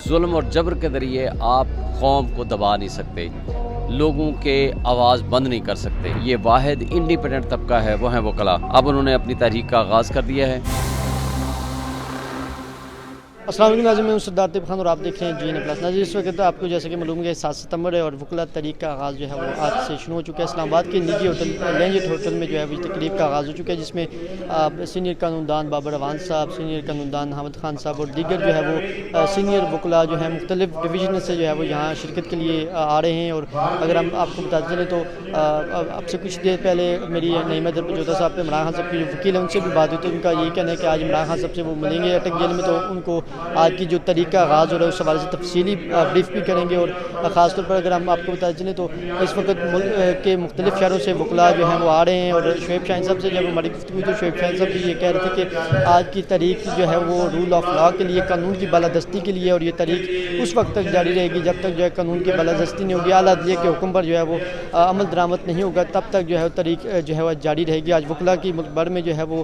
ظلم اور جبر کے ذریعے آپ قوم کو دبا نہیں سکتے، لوگوں کے آواز بند نہیں کر سکتے۔ یہ واحد انڈیپینڈنٹ طبقہ ہے، وہ ہیں وکلاء۔ اب انہوں نے اپنی تحریک کا آغاز کر دیا ہے۔ السلام علیکم ناظرین، میں ہوں سردار طیب خان اور آپ دیکھ رہے ہیں جی این پلس۔ ناظرین اس وقت آپ کو جیسے کہ معلوم ہے 7 ستمبر ہے اور وکلاء تحریک کا آغاز جو ہے وہ آج سے شروع ہو چکا ہے۔ اسلام آباد کے نجی ہوٹل لینجٹ ہوٹل میں جو ہے وہ تقریب کا آغاز ہو چکا ہے، جس میں سینئر قانون دان بابر اعوان صاحب، سینئر قانون دان حامد خان صاحب اور دیگر جو ہے وہ سینئر وکلاء جو ہیں مختلف ڈویژن سے جو ہے وہ یہاں شرکت کے لیے آ رہے ہیں۔ اور اگر ہم آپ کو بتاتے چلیں تو اب سے کچھ دیر پہلے میری نعیمہ دربجوتا صاحب پہ عمران خان صاحب کی جو وکیل ہیں ان سے بھی بات ہوئی، تو ان کا یہی کہنا ہے کہ آج عمران خان صاحب سے وہ ملیں گے اٹک جیل میں، تو ان کو آج کی جو تحریک کا آغاز ہو رہا ہے اس حوالے سے تفصیلی بریف بھی کریں گے۔ اور خاص طور پر اگر ہم آپ کو بتاتے چلیں تو اس وقت ملک کے مختلف شہروں سے وکلاء جو ہیں وہ آ رہے ہیں، اور شعیب شاہین صاحب سے جب ہماری گفتگو تو شعیب شاہین صاحب بھی یہ کہہ رہے تھے کہ آج کی تحریک جو ہے وہ رول آف لاء کے لیے، قانون کی بالادستی کے لیے، اور یہ تحریک اس وقت تک جاری رہے گی جب تک جو ہے قانون کی بالادستی نہیں ہوگی، اعلیٰ عدلیہ کے حکم پر جو ہے وہ عمل درآمد نہیں ہوگا، تب تک جو ہے تحریک جو ہے وہ جاری رہے گی۔ آج وکلاء کی ملک بھر میں جو ہے وہ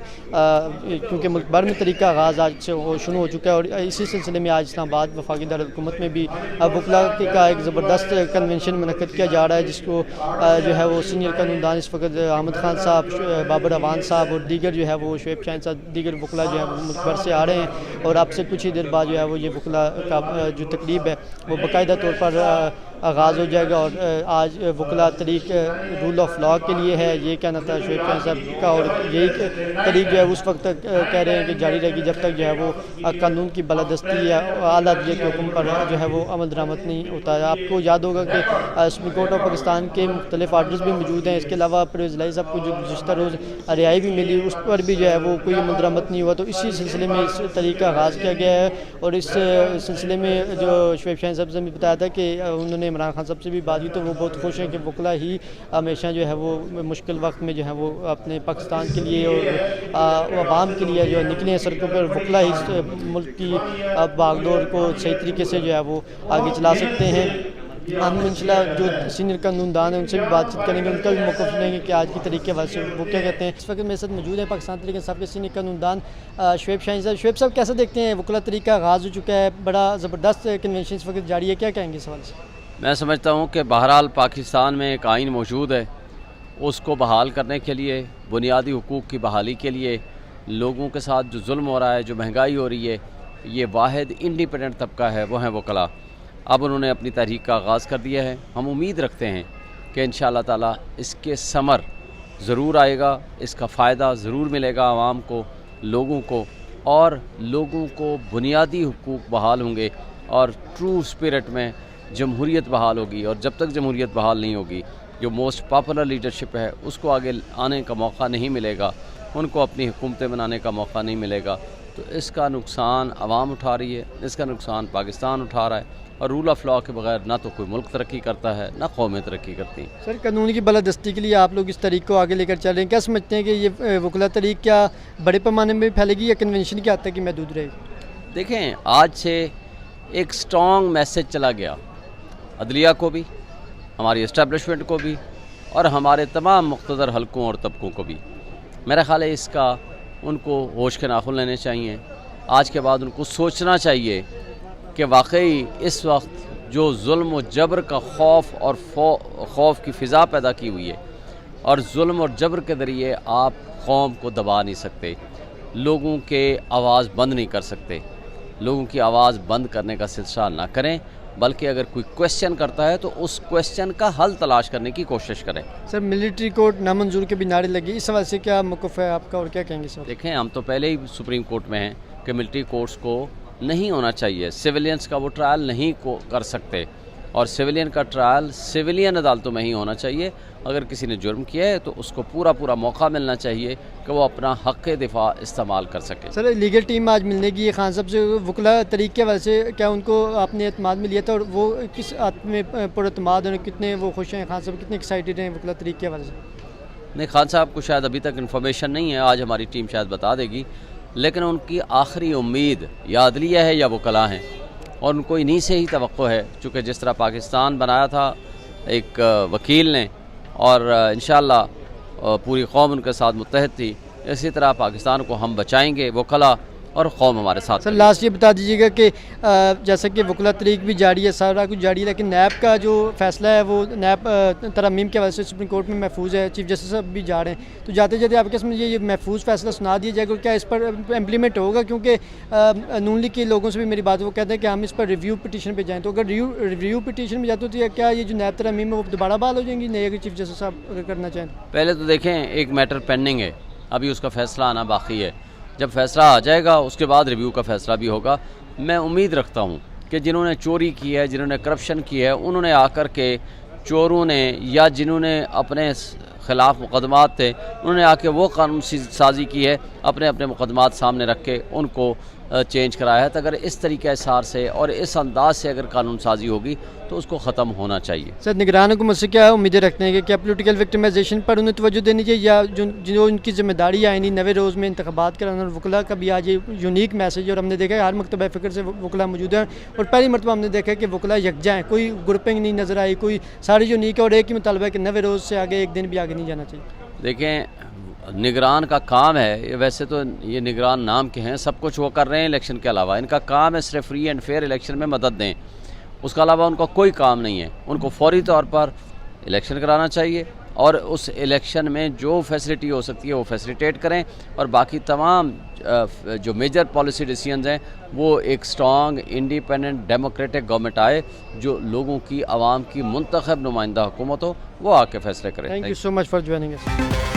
کیونکہ ملک بھر میں تحریک کا آغاز آج سے شروع ہو چکا ہے، اور اسی سلسلے میں آج اسلام آباد وفاقی دارالحکومت میں بھی وکلاء کا ایک زبردست کنونشن منعقد کیا جا رہا ہے، جس کو جو ہے وہ سینئر قانون دان اس وقت حامد خان صاحب، بابر اعوان صاحب اور دیگر جو ہے وہ شعیب شاہین صاحب، دیگر وکلاء جو ہے وہ ملک بھر سے آ رہے ہیں، اور اب سے کچھ ہی دیر بعد جو ہے وہ یہ وکلاء کا جو تقریب ہے وہ باقاعدہ طور پر آغاز ہو جائے گا۔ اور آج وکلاء تحریک رول آف لاء کے لیے ہے، یہ کہنا تھا شعیب شاہین صاحب کا، اور یہی تحریک جو ہے اس وقت تک کہہ رہے ہیں کہ جاری رہے گی جب تک جو ہے وہ قانون کی بالادستی یا اعلیٰ عدلیہ کے حکم پر جو ہے وہ عمل درآمد نہیں ہوتا ہے۔ آپ کو یاد ہوگا کہ سپریم کورٹ آف پاکستان کے مختلف آرڈرز بھی موجود ہیں، اس کے علاوہ پرویز الہی صاحب کو جو گزشتہ روز رہائی بھی ملی اس پر بھی جو ہے وہ کوئی عمل درآمد نہیں ہوا، تو اسی سلسلے میں اس تحریک کا آغاز کیا گیا ہے۔ اور اس سلسلے میں جو شعیب شاہین صاحب سے بھی بتایا تھا کہ انہوں نے عمران خان صاحب سے بھی بات کی، تو وہ بہت خوش ہیں کہ وکلاء ہی ہمیشہ جو ہے وہ مشکل وقت میں جو ہے وہ اپنے پاکستان کے لیے اور عوام کے لیے جو نکلے ہیں سڑکوں پر، وکلاء ہی ملک کی باغ دوڑ کو صحیح طریقے سے جو ہے وہ آگے چلا سکتے ہیں۔ ہم انشاءاللہ جو سینئر قانون دان ہیں ان سے بھی بات چیت کریں گے، ان کا بھی موقف لیں گے کہ آج کی تحریک کے حوالے سے وہ کیا کہتے ہیں۔ اس وقت میرے ساتھ موجود ہیں پاکستان تحریک انصاف کے سینئر قانون دان شعیب شاہین صاحب۔ شعیب صاحب کیسا دیکھتے ہیں؟ وکلاء تحریک کا آغاز ہو چکا ہے، بڑا زبردست کنونشن اس وقت جاری ہے، کیا کہیں گے اس حوالے سے؟ میں سمجھتا ہوں کہ بہرحال پاکستان میں ایک آئین موجود ہے، اس کو بحال کرنے کے لیے، بنیادی حقوق کی بحالی کے لیے، لوگوں کے ساتھ جو ظلم ہو رہا ہے، جو مہنگائی ہو رہی ہے، یہ واحد انڈیپینڈنٹ طبقہ ہے، وہ ہیں وکلاء۔ اب انہوں نے اپنی تحریک کا آغاز کر دیا ہے۔ ہم امید رکھتے ہیں کہ انشاءاللہ تعالی اس کے ثمر ضرور آئے گا، اس کا فائدہ ضرور ملے گا عوام کو، لوگوں کو، اور لوگوں کو بنیادی حقوق بحال ہوں گے، اور ٹرو اسپرٹ میں جمہوریت بحال ہوگی۔ اور جب تک جمہوریت بحال نہیں ہوگی، جو موسٹ پاپولر لیڈرشپ ہے اس کو آگے آنے کا موقع نہیں ملے گا، ان کو اپنی حکومتیں بنانے کا موقع نہیں ملے گا، تو اس کا نقصان عوام اٹھا رہی ہے، اس کا نقصان پاکستان اٹھا رہا ہے۔ اور رول آف لاء کے بغیر نہ تو کوئی ملک ترقی کرتا ہے، نہ قومیں ترقی کرتی ہیں۔ سر، قانون کی بالادستی کے لیے آپ لوگ اس تحریک کو آگے لے کر چل رہے ہیں، کیا سمجھتے ہیں کہ یہ وکلاء تحریک کیا بڑے پیمانے میں پھیلے گی یا کنونشن کی حد تک ہی محدود رہے گی؟ دیکھیں، آج سے ایک سٹرونگ میسج چلا گیا عدلیہ کو بھی، ہماری اسٹیبلشمنٹ کو بھی، اور ہمارے تمام مقتدر حلقوں اور طبقوں کو بھی۔ میرا خیال ہے اس کا ان کو ہوش کے ناخن لینے چاہیے۔ آج کے بعد ان کو سوچنا چاہیے کہ واقعی اس وقت جو ظلم و جبر کا خوف کی فضا پیدا کی ہوئی ہے، اور ظلم اور جبر کے ذریعے آپ قوم کو دبا نہیں سکتے، لوگوں کے آواز بند نہیں کر سکتے۔ لوگوں کی آواز بند کرنے کا سلسلہ نہ کریں، بلکہ اگر کوئی کویسچن کرتا ہے تو اس کویسچن کا حل تلاش کرنے کی کوشش کریں۔ سر، ملٹری کورٹ نامنظور کے بھی نعرے لگے، اس حوالے سے کیا موقف ہے آپ کا اور کیا کہیں گے سر؟ دیکھیں، ہم تو پہلے ہی سپریم کورٹ میں ہیں کہ ملٹری کورٹس کو نہیں ہونا چاہیے، سویلینز کا وہ ٹرائل نہیں کر سکتے، اور سویلین کا ٹرائل سویلین عدالتوں میں ہی ہونا چاہیے۔ اگر کسی نے جرم کیا ہے تو اس کو پورا موقع ملنا چاہیے کہ وہ اپنا حق دفاع استعمال کر سکے۔ سر، لیگل ٹیم آج ملنے کی خان صاحب سے، وکلاء تحریک کے حوالے سے کیا ان کو آپ نے اعتماد میں لیا تھا، اور وہ کس حد میں پر اعتماد ہیں، کتنے وہ خوش ہیں خان صاحب، کتنے ایکسائٹیڈ ہیں وکلاء تحریک کے حوالے سے؟ نہیں، خان صاحب کو شاید ابھی تک انفارمیشن نہیں ہے، آج ہماری ٹیم شاید بتا دے گی، لیکن ان کی آخری امید یا عدلیہ ہے یا وکلاء ہیں، اور ان کو انہی سے ہی توقع ہے، چونکہ جس طرح پاکستان بنایا تھا ایک وکیل نے، اور انشاءاللہ پوری قوم ان کے ساتھ متحد تھی، اسی طرح پاکستان کو ہم بچائیں گے۔ وکلاء اور قوم ہمارے ساتھ سر لاسٹ یہ بتا دیجیے گا کہ جیسا کہ وکلا طریق بھی جاری ہے، سارا کچھ جاری ہے، لیکن نیب کا جو فیصلہ ہے وہ نیب ترمیم کے حوالے سے سپریم کورٹ میں محفوظ ہے، چیف جسٹس صاحب بھی جا رہے ہیں، تو جاتے جاتے آپ کے سمجھ یہ محفوظ فیصلہ سنا دیا جائے گا، کیا اس پر امپلیمنٹ ہوگا؟ کیونکہ نون لیگ کے لوگوں سے بھی میری بات وہ کہتے ہیں کہ ہم اس پر ریویو پٹیشن پہ جائیں، تو اگر ریویو پٹیشن میں جاتے تو کیا یہ جو نیب ترمیم ہے وہ دوبارہ بحال ہو جائیں گی نئے چیف جسٹس صاحب اگر کرنا چاہیں؟ پہلے تو دیکھیں ایک میٹر پینڈنگ ہے، ابھی اس کا فیصلہ آنا باقی ہے، جب فیصلہ آ جائے گا اس کے بعد ریویو کا فیصلہ بھی ہوگا۔ میں امید رکھتا ہوں کہ جنہوں نے چوری کی ہے، جنہوں نے کرپشن کی ہے، انہوں نے آ کر کے چوروں نے یا جنہوں نے اپنے خلاف مقدمات تھے انہوں نے آ کے وہ قانون سازی کی ہے، اپنے اپنے مقدمات سامنے رکھ کے ان کو چینج کرایا ہے۔ تو اگر اس طریقہ اثار سے اور اس انداز سے اگر قانون سازی ہوگی تو اس کو ختم ہونا چاہیے۔ سر نگران حکومت سے کیا امیدیں رکھتے ہیں کہ کیا پولیٹیکل وکٹمائزیشن پر انہیں توجہ دینی چاہیے، یا جو ان کی ذمہ داری آئینی نوے روز میں انتخابات کرانا، اور وکلا کا بھی آج یہ یونیک میسیج، اور ہم نے دیکھا ہے ہر مکتبہ فکر سے وکلا موجود ہیں، اور پہلی مرتبہ ہم نے دیکھا ہے کہ وکلا یکجا ہیں، کوئی گروپنگ نہیں نظر آئی، کوئی ساری یونیک ہے، اور ایک ہی مطالبہ ہے کہ نوے روز سے آگے ایک دن بھی آگے نہیں جانا چاہیے۔ دیکھیں نگران کا کام ہے، ویسے تو یہ نگران نام کے ہیں، سب کچھ وہ کر رہے ہیں الیکشن کے علاوہ، ان کا کام ہے صرف فری اینڈ فیئر الیکشن میں مدد دیں، اس کے علاوہ ان کا کوئی کام نہیں ہے۔ ان کو فوری طور پر الیکشن کرانا چاہیے اور اس الیکشن میں جو فیسلٹی ہو سکتی ہے وہ فیسلیٹیٹ کریں، اور باقی تمام جو میجر پالیسی ڈیسیژنز ہیں وہ ایک سٹرانگ انڈیپینڈنٹ ڈیموکریٹک گورنمنٹ آئے جو لوگوں کی، عوام کی منتخب نمائندہ حکومت ہو، وہ آ کے فیصلے کرے۔ Thank you so much for joining us.